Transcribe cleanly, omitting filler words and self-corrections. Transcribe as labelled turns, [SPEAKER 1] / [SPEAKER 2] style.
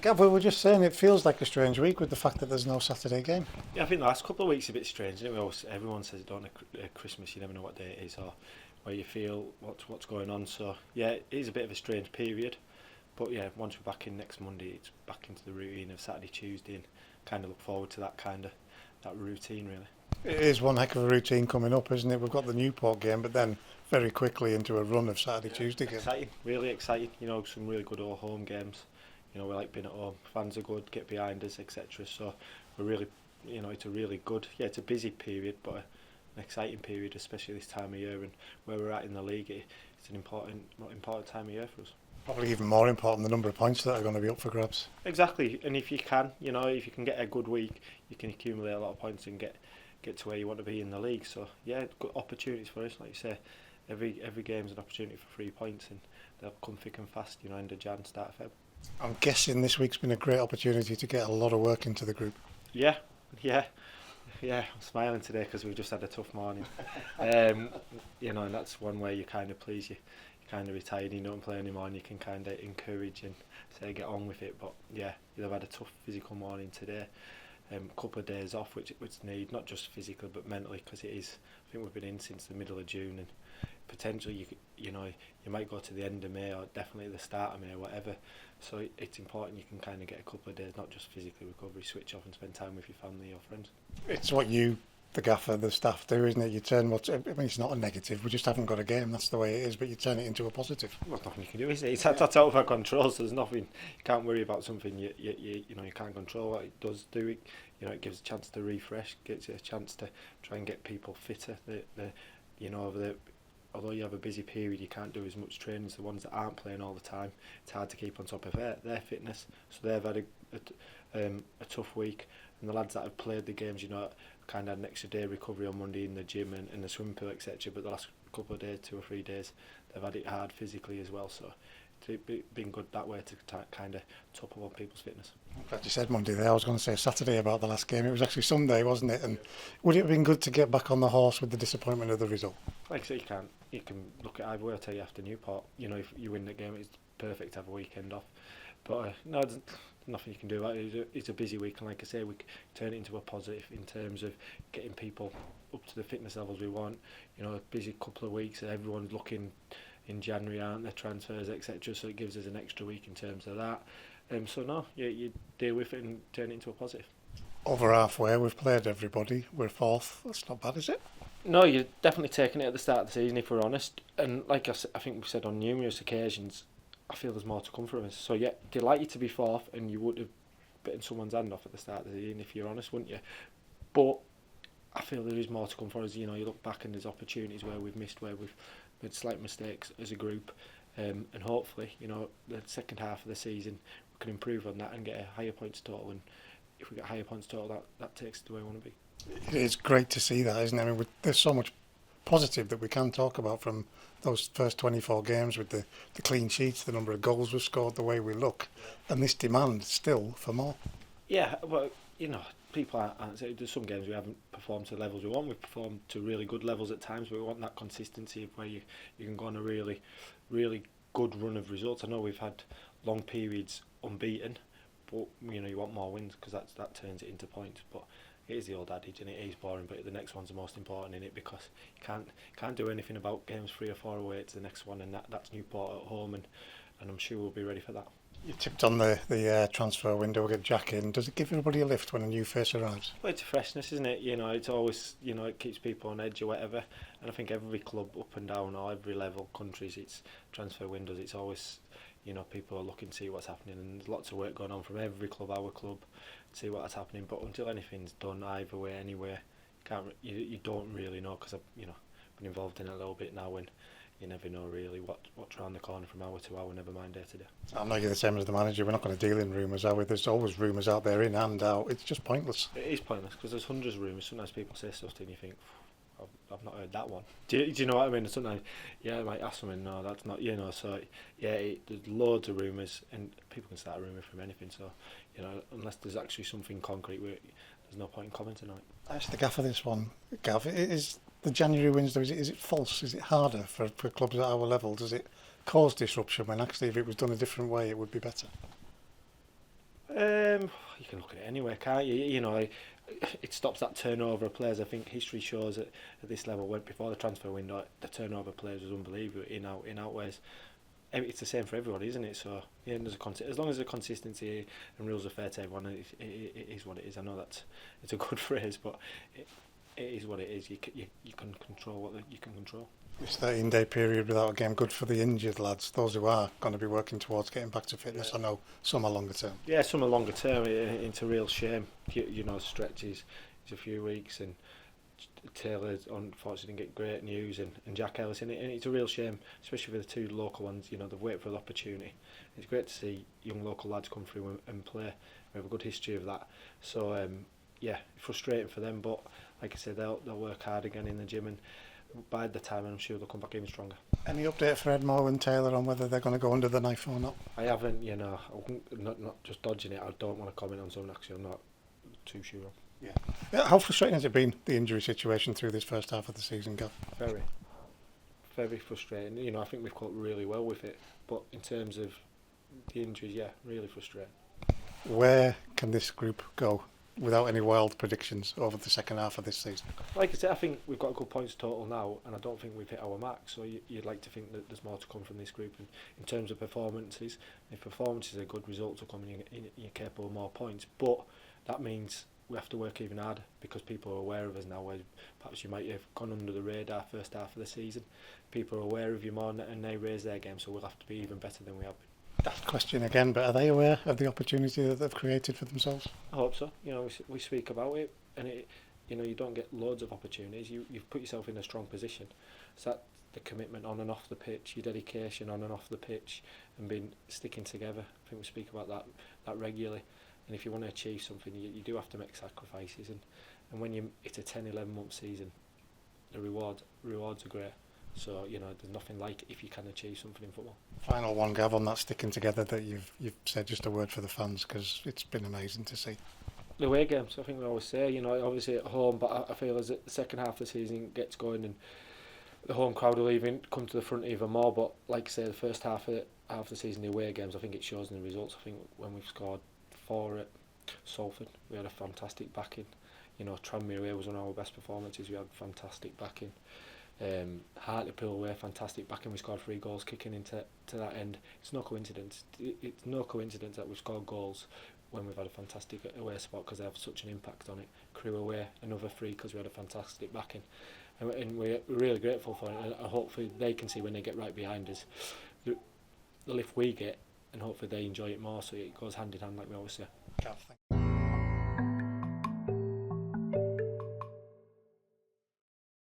[SPEAKER 1] Gav, we were just saying it feels like a strange week with the fact that there's no Saturday game.
[SPEAKER 2] Yeah, I think the last couple of weeks are a bit strange. Isn't it? Everyone says don't Christmas, you never know what day it is or where you feel what's going on. So yeah, it is a bit of a strange period. But yeah, once we're back in next Monday, it's back into the routine of Saturday, Tuesday, and kind of look forward to that routine really.
[SPEAKER 1] It is one heck of a routine coming up, isn't it? We've got the Newport game, but then very quickly into a run of Saturday, Tuesday games.
[SPEAKER 2] Exciting, really exciting. You know, some really good all home games. You know, we like being at home. Fans are good, get behind us, etc. So we're really, you know, it's a really good. Yeah, it's a busy period, but an exciting period, especially this time of year and where we're at in the league. It's an important time of year for us.
[SPEAKER 1] Probably even more important, the number of points that are going to be up for grabs.
[SPEAKER 2] Exactly, and if you can, you know, if you can get a good week, you can accumulate a lot of points and get to where you want to be in the league. So yeah, good opportunities for us, like you say. Every game's an opportunity for 3 points, and they'll come thick and fast. You know, end of Jan, start of Feb.
[SPEAKER 1] I'm guessing this week's been a great opportunity to get a lot of work into the group.
[SPEAKER 2] Yeah. I'm smiling today because we've just had a tough morning. You know, and that's one way you kind of please you. Kind of retired, you don't play anymore, and you can kind of encourage and say get on with it. But yeah, you've had a tough physical morning today. Couple of days off, which need not just physically but mentally, because it is. I think we've been in since the middle of June, and potentially you might go to the end of May or definitely the start of May, whatever. So it's important you can kind of get a couple of days, not just physically recovery, switch off and spend time with your family or friends.
[SPEAKER 1] It's what you, the gaffer, the staff do, isn't it? You turn I mean, it's not a negative. We just haven't got a game. That's the way it is. But you turn it into a positive.
[SPEAKER 2] Well, there's nothing you can do, is it? That's out of our control. So there's nothing. You can't worry about something you can't control. What it does do, it gives a chance to refresh, gives you a chance to try and get people fitter. Although you have a busy period, you can't do as much training as the ones that aren't playing all the time. It's hard to keep on top of their fitness. So they've had a tough week, and the lads that have played the games, kind of had an extra day recovery on Monday in the gym and the swimming pool, etc. But the last couple of days, 2 or 3 days, they've had it hard physically as well. So it's been good that way to kind of top up on people's fitness.
[SPEAKER 1] I'm glad you said Monday there. I was going to say Saturday about the last game. It was actually Sunday, wasn't it? And would it have been good to get back on the horse with the disappointment of the result?
[SPEAKER 2] Like I say, you can look at either way. I'll tell you after Newport, if you win the game, it's perfect to have a weekend off. But no, there's nothing you can do about it. It's a busy week, and like I say, we turn it into a positive in terms of getting people up to the fitness levels we want. A busy couple of weeks, everyone's looking in January, aren't there, transfers, etc. So it gives us an extra week in terms of that. So no, you deal with it and turn it into a positive.
[SPEAKER 1] Over halfway, we've played everybody. We're fourth. That's not bad, is it?
[SPEAKER 2] No, you're definitely taking it at the start of the season, if we're honest. And like I think we've said on numerous occasions, I feel there's more to come from us. So yeah, delighted to be fourth, and you would have bitten someone's hand off at the start of the season if you're honest, wouldn't you? But I feel there is more to come for us. You look back and there's opportunities where we've missed, where we've made slight mistakes as a group, and hopefully, the second half of the season we can improve on that and get a higher points total. And if we get higher points total, that takes us to where we want to be.
[SPEAKER 1] It is great to see that, isn't it? I mean, there's so much positive that we can talk about from those first 24 games with the clean sheets, the number of goals we've scored, the way we look, and this demand still for more.
[SPEAKER 2] Yeah, well, people aren't saying there's some games we haven't performed to the levels we want. We've performed to really good levels at times, but we want that consistency of where you can go on a really, really good run of results. I know we've had long periods unbeaten, but you want more wins because that turns it into points. But it is the old adage, and it is boring, but the next one's the most important in it, because you can't do anything about games 3 or 4 away to the next one, and that's Newport at home, and I'm sure we'll be ready for that.
[SPEAKER 1] You tipped on the transfer window, we'll get Jack in. Does it give everybody a lift when a new face arrives?
[SPEAKER 2] Well, it's a freshness, isn't it? It's always, it keeps people on edge or whatever, and I think every club up and down, or every level, countries, it's transfer windows, it's always, people are looking to see what's happening, and there's lots of work going on from every club, our club, to see what's happening. But until anything's done either way, anywhere, you don't really know, because I've been involved in it a little bit now, and you never know really what's around the corner from hour to hour, never mind day to day.
[SPEAKER 1] I'm not the same as the manager. We're not going to deal in rumours, are we? There's always rumours out there, in and out. It's just pointless.
[SPEAKER 2] It is pointless, because there's hundreds of rumours. Sometimes people say stuff to you and you think, I've not heard that one. Do you know what I mean? Sometimes, I might ask someone, no, that's not, so, there's loads of rumours, and people can start a rumour from anything, so, unless there's actually something concrete, there's no point in commenting on it.
[SPEAKER 1] That's the gaffer this one, Gav. Is the January wins, though, is it false? Is it harder for clubs at our level? Does it cause disruption when actually if it was done a different way it would be better?
[SPEAKER 2] You can look at it anyway, can't you? You know, it stops that turnover of players. I think history shows that at this level, before the transfer window, the turnover of players was unbelievable in out ways. It's the same for everybody, isn't it? So yeah, as long as there's a consistency and rules are fair to everyone, it is what it is. I know that it's a good phrase, but it is what it is. You can control what you can control.
[SPEAKER 1] This 13-day period without a game good for the injured lads, those who are going to be working towards getting back to fitness. I know some are longer term.
[SPEAKER 2] Yeah, some are longer term. It's a real shame. You know, stretches. It's a few weeks, and Taylor unfortunately didn't get great news, and Jack Ellis, and it's a real shame, especially for the two local ones. You know, they've waited for the opportunity. It's great to see young local lads come through and play. We have a good history of that. So yeah, frustrating for them, but like I said, they'll work hard again in the gym, and by the time I'm sure they'll come back even stronger.
[SPEAKER 1] Any update for Marlin Taylor on whether they're going to go under the knife or not?
[SPEAKER 2] I haven't, you know, not just dodging it. I don't want to comment on something actually I'm not too sure on.
[SPEAKER 1] Yeah. How frustrating has it been, the injury situation through this first half of the season, Gav?
[SPEAKER 2] Very, very frustrating. You know, I think we've coped really well with it, but in terms of the injuries, yeah, really frustrating.
[SPEAKER 1] Where can this group go without any wild predictions over the second half of this season?
[SPEAKER 2] Like I said, I think we've got a good points total now, and I don't think we've hit our mark. So you'd like to think that there's more to come from this group. And in terms of performances, if performances are good, results are coming, you're capable of more points. But that means we have to work even harder because people are aware of us now. Where perhaps you might have gone under the radar first half of the season. People are aware of you more, and they raise their game. So we'll have to be even better than we have been.
[SPEAKER 1] That question again, but are they aware of the opportunity that they've created for themselves?
[SPEAKER 2] I hope so. You know, we speak about it, and you know, you don't get loads of opportunities. You've put yourself in a strong position. So that the commitment on and off the pitch, your dedication on and off the pitch, and sticking together. I think we speak about that regularly. And if you want to achieve something, you do have to make sacrifices. And when it's a 10, 11 month season, the rewards are great. So, you know, there's nothing like if you can achieve something in football.
[SPEAKER 1] Final one, Gav, on that sticking together that you've said, just a word for the fans, because it's been amazing to see.
[SPEAKER 2] The away games, I think we always say, you know, obviously at home, but I feel as the second half of the season gets going and the home crowd will even come to the front even more. But like I say, the first half of the season, the away games, I think it shows in the results. I think when we've scored 4 at Salford, we had a fantastic backing. You know, Tranmere away was one of our best performances. We had fantastic backing. Hartlepool away, fantastic backing. We scored 3 goals kicking into that end. It's no coincidence. It's no coincidence that we've scored goals when we've had a fantastic away spot because they have such an impact on it. Crew away, another 3 because we had a fantastic backing. And we're really grateful for it. And hopefully they can see when they get right behind us the lift we get, and hopefully they enjoy it more. So it goes hand in hand, like we always say.
[SPEAKER 1] Gav, thank you.